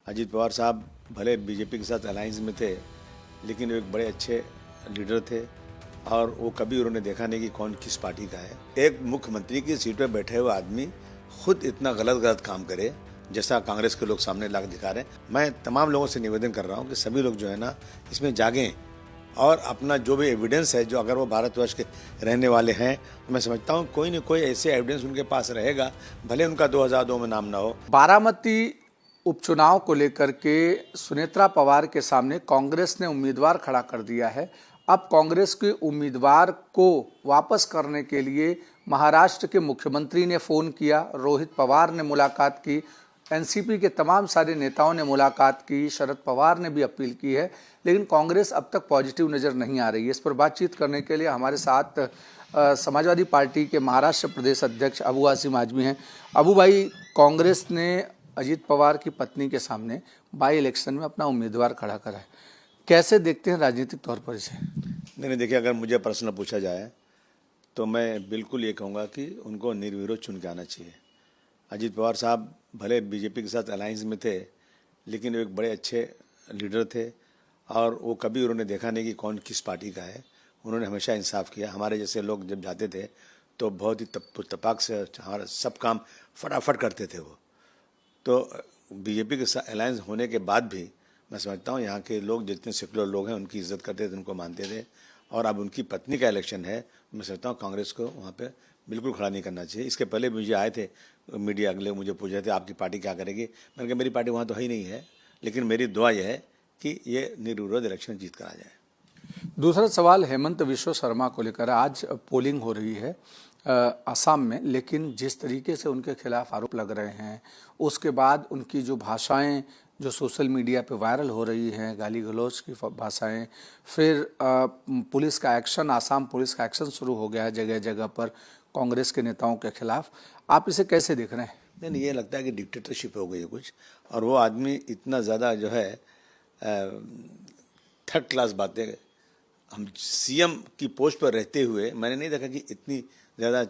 अजीत पवार साहब भले बीजेपी के साथ अलायंस में थे, लेकिन वो एक बड़े अच्छे लीडर थे और वो कभी उन्होंने देखा नहीं कि कौन किस पार्टी का है। एक मुख्यमंत्री की सीट पर बैठे हुए आदमी खुद इतना गलत काम करे जैसा कांग्रेस के लोग सामने ला दिखा रहे हैं। मैं तमाम लोगों से निवेदन कर रहा हूँ कि सभी लोग जो है ना इसमें जागें और अपना जो भी एविडेंस है, जो अगर वो भारतवर्ष के रहने वाले हैं तो मैं समझता हूँ कोई न कोई ऐसे एविडेंस उनके पास रहेगा, भले उनका 2002 में नाम ना हो। बारामती उपचुनाव को लेकर के सुनेत्रा पवार के सामने कांग्रेस ने उम्मीदवार खड़ा कर दिया है। अब कांग्रेस के उम्मीदवार को वापस करने के लिए महाराष्ट्र के मुख्यमंत्री ने फ़ोन किया, रोहित पवार ने मुलाकात की, एनसीपी के तमाम सारे नेताओं ने मुलाकात की, शरद पवार ने भी अपील की है, लेकिन कांग्रेस अब तक पॉजिटिव नज़र नहीं आ रही है। इस पर बातचीत करने के लिए हमारे साथ समाजवादी पार्टी के महाराष्ट्र प्रदेश अध्यक्ष अबू आसिम आजमी हैं। अबू भाई, कांग्रेस ने अजीत पवार की पत्नी के सामने बाई इलेक्शन में अपना उम्मीदवार खड़ा करा है, कैसे देखते हैं राजनीतिक तौर पर इसे? नहीं, देखिए, अगर मुझे प्रश्न पूछा जाए तो मैं बिल्कुल ये कहूँगा कि उनको निर्विरोध चुन के आना चाहिए। अजीत पवार साहब भले बीजेपी के साथ अलायंस में थे, लेकिन वो एक बड़े अच्छे लीडर थे और वो कभी उन्होंने देखा नहीं कि कौन किस पार्टी का है। उन्होंने हमेशा इंसाफ किया। हमारे जैसे लोग जब जाते थे तो बहुत ही तपाक से हमारा सब काम फटाफट करते थे वो। तो बीजेपी के साथ अलायंस होने के बाद भी मैं समझता हूँ यहाँ के लोग जितने सेकुलर लोग हैं उनकी इज्जत करते थे, उनको मानते थे। और अब उनकी पत्नी का इलेक्शन है, मैं समझता हूँ कांग्रेस को वहाँ पे बिल्कुल खड़ा नहीं करना चाहिए। इसके पहले मुझे आए थे मीडिया, अगले मुझे पूछ रहे थे आपकी पार्टी क्या करेगी। मैंने कहा मेरी पार्टी वहाँ तो है ही नहीं है, लेकिन मेरी दुआ यह है कि ये निर्विरोध इलेक्शन जीत कर आ जाए। दूसरा सवाल हेमंत विश्व शर्मा को लेकर। आज पोलिंग हो रही है असम में, लेकिन जिस तरीके से उनके खिलाफ आरोप लग रहे हैं, उसके बाद उनकी जो भाषाएं जो सोशल मीडिया पे वायरल हो रही हैं, गाली गलौज की भाषाएं, फिर पुलिस का एक्शन, आसाम पुलिस का एक्शन शुरू हो गया है जगह जगह पर कांग्रेस के नेताओं के खिलाफ, आप इसे कैसे देख रहे हैं? नहीं, ये लगता है कि डिक्टेटरशिप हो गई है कुछ, और वो आदमी इतना ज़्यादा जो है थर्ड क्लास बातें, हम सीएम की पोस्ट पर रहते हुए मैंने नहीं देखा कि इतनी ज़्यादा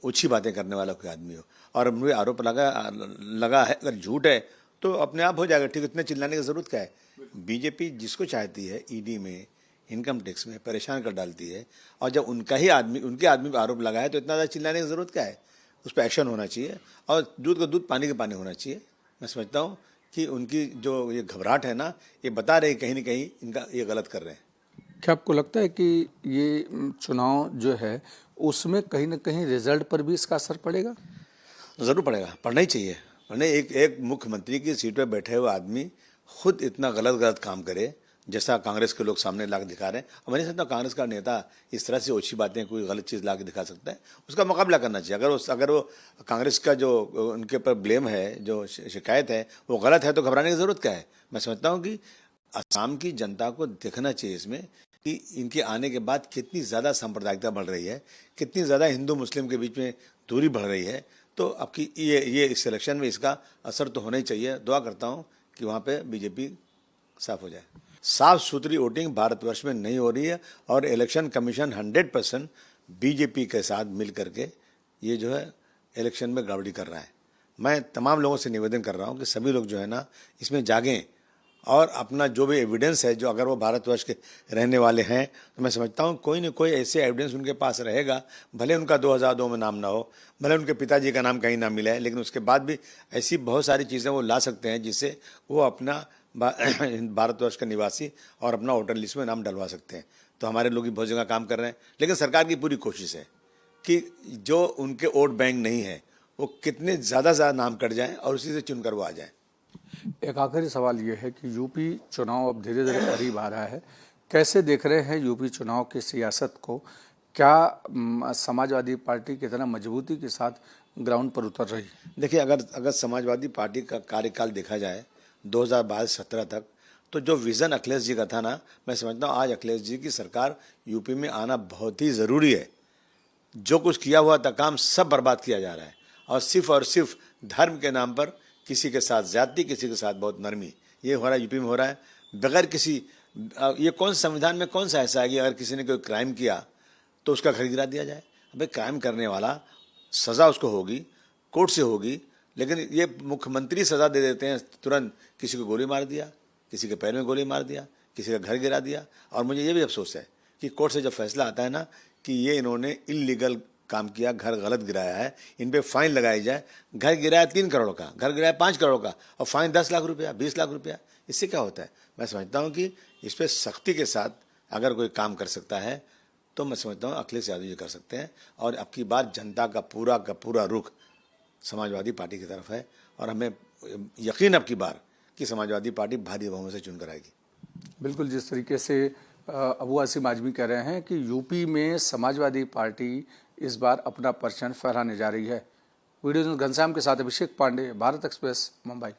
ऊँची बातें करने वाला कोई आदमी हो। और मुझे आरोप लगा है, अगर झूठ है तो अपने आप हो जाएगा ठीक, इतने चिल्लाने की ज़रूरत क्या है? बीजेपी जिसको चाहती है ईडी में, इनकम टैक्स में परेशान कर डालती है, और जब उनके आदमी पर आरोप लगा है तो इतना ज़्यादा चिल्लाने की ज़रूरत क्या है? उस पर एक्शन होना चाहिए और दूध का दूध पानी का पानी होना चाहिए। मैं समझता हूँ कि उनकी जो ये घबराहट है ना, ये बता रहे कहीं ना कहीं इनका ये गलत कर रहे हैं। क्या आपको लगता है कि ये चुनाव जो है उसमें कहीं ना कहीं रिजल्ट पर भी इसका असर पड़ेगा? ज़रूर पड़ेगा, पड़ना ही चाहिए। पढ़ने एक मुख्यमंत्री की सीट पर बैठे हुए आदमी खुद इतना गलत काम करे जैसा कांग्रेस के लोग सामने ला के दिखा रहे हैं। और मैं नहीं समझता कांग्रेस का नेता इस तरह से ओछी बातें, कोई गलत चीज़ ला के दिखा सकता है। उसका मुकाबला करना चाहिए। अगर वो कांग्रेस का जो उनके ऊपर ब्लेम है, जो शिकायत है, वो गलत है तो घबराने की ज़रूरत क्या है? मैं समझता हूँ कि असम की जनता को देखना चाहिए इसमें कि इनके आने के बाद कितनी ज़्यादा सांप्रदायिकता बढ़ रही है, कितनी ज़्यादा हिंदू मुस्लिम के बीच में दूरी बढ़ रही है। तो अब की ये इस इलेक्शन में इसका असर तो होना ही चाहिए। दुआ करता हूँ कि वहाँ पे बीजेपी साफ हो जाए। साफ सुथरी वोटिंग भारतवर्ष में नहीं हो रही है और इलेक्शन कमीशन 100% बीजेपी के साथ मिल करके ये जो है इलेक्शन में गड़बड़ी कर रहा है। मैं तमाम लोगों से निवेदन कर रहा हूँ कि सभी लोग जो है ना इसमें जागें और अपना जो भी एविडेंस है, जो अगर वो भारतवर्ष के रहने वाले हैं तो मैं समझता हूँ कोई न कोई ऐसे एविडेंस उनके पास रहेगा, भले उनका 2002 में नाम ना हो, भले उनके पिताजी का नाम कहीं ना मिला है, लेकिन उसके बाद भी ऐसी बहुत सारी चीज़ें वो ला सकते हैं जिससे वो अपना भारतवर्ष का निवासी और अपना वोटर लिस्ट में नाम डलवा सकते हैं। तो हमारे लोग भी बहुत जगह काम कर रहे हैं, लेकिन सरकार की पूरी कोशिश है कि जो उनके वोट बैंक नहीं है वो कितने ज़्यादा नाम कट जाएँ और उसी से चुनकर वो आ जाएँ। एक आखिरी सवाल ये है कि यूपी चुनाव अब धीरे धीरे करीब आ रहा है, कैसे देख रहे हैं यूपी चुनाव की सियासत को? क्या समाजवादी पार्टी कितना मजबूती के साथ ग्राउंड पर उतर रही है? देखिए, अगर समाजवादी पार्टी का कार्यकाल देखा जाए 2012-17 तक, तो जो विज़न अखिलेश जी का था ना, मैं समझता हूँ आज अखिलेश जी की सरकार यूपी में आना बहुत ही ज़रूरी है। जो कुछ किया हुआ था काम सब बर्बाद किया जा रहा है और सिर्फ धर्म के नाम पर किसी के साथ ज्यादती, किसी के साथ बहुत नरमी, ये हो रहा है यूपी में हो रहा है बगैर किसी। ये कौन संविधान में कौन सा ऐसा है कि अगर किसी ने कोई क्राइम किया तो उसका घर गिरा दिया जाए? अबे क्राइम करने वाला सज़ा उसको होगी, कोर्ट से होगी, लेकिन ये मुख्यमंत्री सज़ा दे देते हैं तुरंत किसी को गोली मार दिया, किसी के पैर में गोली मार दिया, किसी का घर गिरा दिया। और मुझे ये भी अफसोस है कि कोर्ट से जब फैसला आता है ना कि ये इन्होंने इलीगल काम किया, घर गलत गिराया है, इन पे फाइन लगाई जाए। घर गिराया 3 करोड़ का, घर गिराया 5 करोड़ का और फाइन 10 लाख रुपया, 20 लाख रुपया। इससे क्या होता है? मैं समझता हूँ कि इस पर सख्ती के साथ अगर कोई काम कर सकता है तो मैं समझता हूँ अखिलेश यादव जी कर सकते हैं। और अब की बार जनता का पूरा रुख समाजवादी पार्टी की तरफ है और हमें यकीन अब की बार कि समाजवादी पार्टी भारी बहुमत से चुनकर आएगी। बिल्कुल, जिस तरीके से अबू आसिम आजमी कह रहे हैं कि यूपी में समाजवादी पार्टी इस बार अपना परचम फहराने जा रही है। वीडियो जर्नलिस्ट घनश्याम के साथ अभिषेक पांडे, भारत एक्सप्रेस, मुंबई।